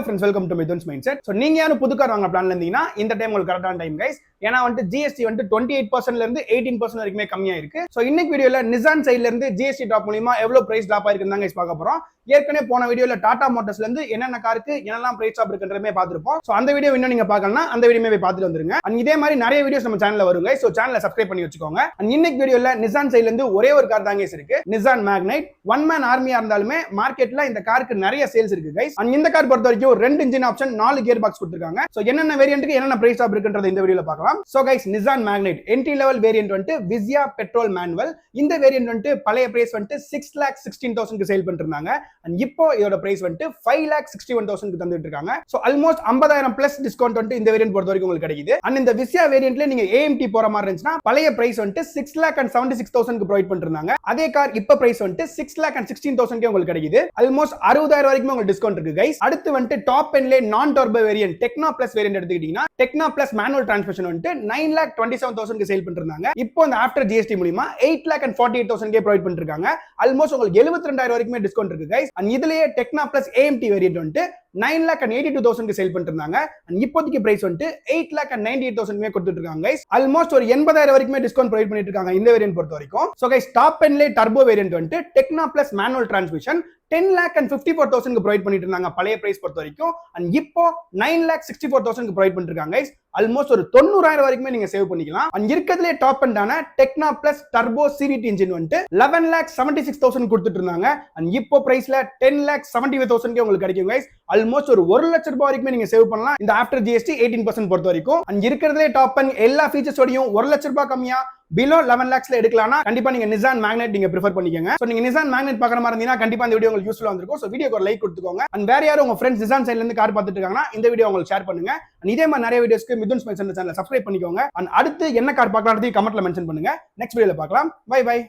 friends, welcome to Mithun's Mindset. So நீங்க யாரும் புது கார் வாங்க பிளான்ல இருந்தீங்கன்னா இந்த டைம் உங்களுக்கு கரெக்டான டைம் கைஸ். ஏன்னா வந்து ஜிஎஸ்டி வந்து 28% ல இருந்து 18% வரைக்குமே கம்மியா இருக்கு. சோ இன்னைக்கு வீடியோல நிசான் சைடுல இருந்து ஜிஎஸ்டி ட்ராப் மூலமா எவ்வளவு பிரைஸ் ட்ராப் ஆயிருக்குன்னு தான் கைஸ் பார்க்க போறோம். ஏற்கனவே போன வீடியோல டாடா மோட்டார்ஸ்ல இருந்து என்னென்ன காருக்கு என்னெல்லாம் பிரைஸ் ட்ராப் இருக்குன்றதே பார்த்திருப்போம். சோ அந்த வீடியோ இன்னும் நீங்க பார்க்கலனா அந்த வீடியோவே போய் பார்த்துட்டு வந்துருங்க. அண்ட் இதே மாதிரி நிறைய வீடியோஸ் நம்ம சேனல்ல வரும் கைஸ். சோ சேனலை சப்ஸ்கிரைப் பண்ணி வச்சுக்கோங்க. அண்ட் இன்னைக்கு வீடியோல நிசான் சைடுல இருந்து ஒரே ஒரு கார் தான் கைஸ் இருக்கு. நிசான் மேக்னைட் ஒன் மேன் ஆர்மியா இருந்தாலுமே மார்க்கெட்ல இந்த காருக்கு நிறைய சேல்ஸ் இருக்கு கைஸ். அண்ட் இந்த கார் பொறுத்த வரைக்கும் 2 இன்ஜின் ஆப்ஷன் 4 கியர் பாக்ஸ் கொடுத்திருக்காங்க. சோ என்னென்ன வேரியன்ட்க்கு என்னென்ன பிரைஸ் ட்ராப் இருக்குன்றத இந்த வீடியோல பார்க்கலாம். So guys Nissan magnetite entry level variant வந்து விசியா பெட்ரோல் மேனுவல். இந்த வேரியன்ட் வந்து பழைய பிரைஸ் வந்து 6,16,000 க்கு சேல் பண்ணிட்டு இருந்தாங்க. அண்ட் இப்போ இதோட பிரைஸ் வந்து 5,61,000 க்கு தந்துட்டு இருக்காங்க. சோ ஆல்மோஸ்ட் 50,000 பிளஸ் டிஸ்கவுண்ட் வந்து இந்த வேரியன்ட் பொறுத்த வரைக்கும் உங்களுக்கு கிடைக்குது. அண்ட் இந்த விசியா வேரியன்ட்ல நீங்க ஏஎம்டி போற மாதிரி இருந்துச்சுன்னா பழைய பிரைஸ் வந்து 6,76,000 க்கு ப்ரொவைட் பண்ணிருந்தாங்க. அதே கார் இப்போ பிரைஸ் வந்து 6,16,000 க்கு உங்களுக்கு கிடைக்குது. ஆல்மோஸ்ட் 60,000 வரைக்கும் உங்களுக்கு டிஸ்கவுண்ட் இருக்கு கைஸ். அடுத்து வந்து டாப் எண்ட்ல நான் டர்போ வேரியன்ட் டெக்னா பிளஸ் வேரியன்ட் எடுத்துக்கிட்டீங்கன்னா டெக்னா பிளஸ் மேனுவல் டிரான்ஸ்மிஷன் வந்து 9,27,000 க்கு சேல் பண்ணிருந்தாங்க. இப்போ இந்த ஆஃப்டர் ஜிஎஸ்டி மூலமா 8,48,000 க்கு ப்ரொவைட் பண்ணிருக்காங்க. ஆல்மோஸ்ட் உங்களுக்கு 72,000 வரைக்கும் டிஸ்கவுண்ட் இருக்கு கைஸ். அண்ட் இதுலயே டெக்னா பிளஸ் ஏஎம்டி வேரியன்ட் வந்து 9,82,000 க்கு சேல் பண்ணிட்டு இருந்தாங்க. அண்ட் இப்போதைக்கு பிரைஸ் வந்து 8,98,000 கொடுத்துட்டு இருக்காங்க கைஸ். ஆல்மோஸ்ட் ஒரு 80,000 வரைக்கும் டிஸ்கவுண்ட் ப்ரொவைட் பண்ணிட்டு இருக்காங்க இந்த வேரியன்ட் பொறுத்த வரைக்கும். சோ கைஸ் டாப் எண்ட்ல டர்போ வேரியன்ட் வந்து டெக்னா பிளஸ் மேனுவல் டிரான்ஸ்மிஷன் 10,54,000 க்கு ப்ரொவைட் பண்ணிட்டு இருந்தாங்க பழைய பிரைஸ் பொறுத்த வரைக்கும். அண்ட் இப்போ 9,64,000 க்கு ப்ரொவைட் பண்ணிட்டு இருக்காங்க கைஸ். ஆல்மோஸ்ட் ஒரு 90,000 வரைக்கும் நீங்க சேவ் பண்ணிக்கலாம். அண்ட் இருக்கிறதுலே top எண்டான டெக்னா plus turbo CVT engine வந்து 11,76,000 கொடுத்துட்டு இருந்தாங்க. அண்ட் இப்போ பிரைஸ்ல 10,75,000 க்கு உங்களுக்கு கிடைக்கும் கைஸ். ஆல்மோஸ்ட் ஒரு 1 லட்சம் ரூபாய் வரைக்கும் நீங்க சேவ் பண்ணலாம் இந்த ஆஃப்டர் ஜிஎஸ்டி 18% பொறுத்த வரைக்கும். அண்ட் இருக்கிறதுலே டாப் எண்ட் எல்லா ஃபீச்சர்ஸோடையும் 1 லட்சம் ரூபாய் கம்மியா below 11 lakhsல எடுக்கலாம்னா கண்டிப்பா நீங்க நிசான் மேக்னைட் நீங்க பிரெஃபர் பண்ணிக்கங்க. சோ நீங்க நிசான் மேக்னைட் பார்க்குற மாதிரி இருந்தீங்கன்னா கண்டிப்பா இந்த வீடியோ உங்களுக்கு யூஸ்ஃபுல்லா வந்திருக்கும். சோ வீடியோக்கு ஒரு லைக் கொடுத்துக்கோங்க. அண்ட் வேற யாரும் உங்க ஃப்ரெண்ட்ஸ் நிசான் சைடுல இருந்து கார் பார்த்துட்டு இருக்காங்கன்னா இந்த வீடியோ உங்களுக்கு ஷேர் பண்ணுங்க. அண்ட் இதே மாதிரி நிறைய வீடியோஸ்க்கு மிதுன்ஸ் மைண்ட்செட் சேனலை சப்ஸ்கிரைப் பண்ணிக்கோங்க. அண்ட் அடுத்து என்ன கார் பார்க்கலாம்னு கமெண்ட்ல மென்ஷன் பண்ணுங்க. நெக்ஸ்ட் வீடியோல பார்க்கலாம். Bye by.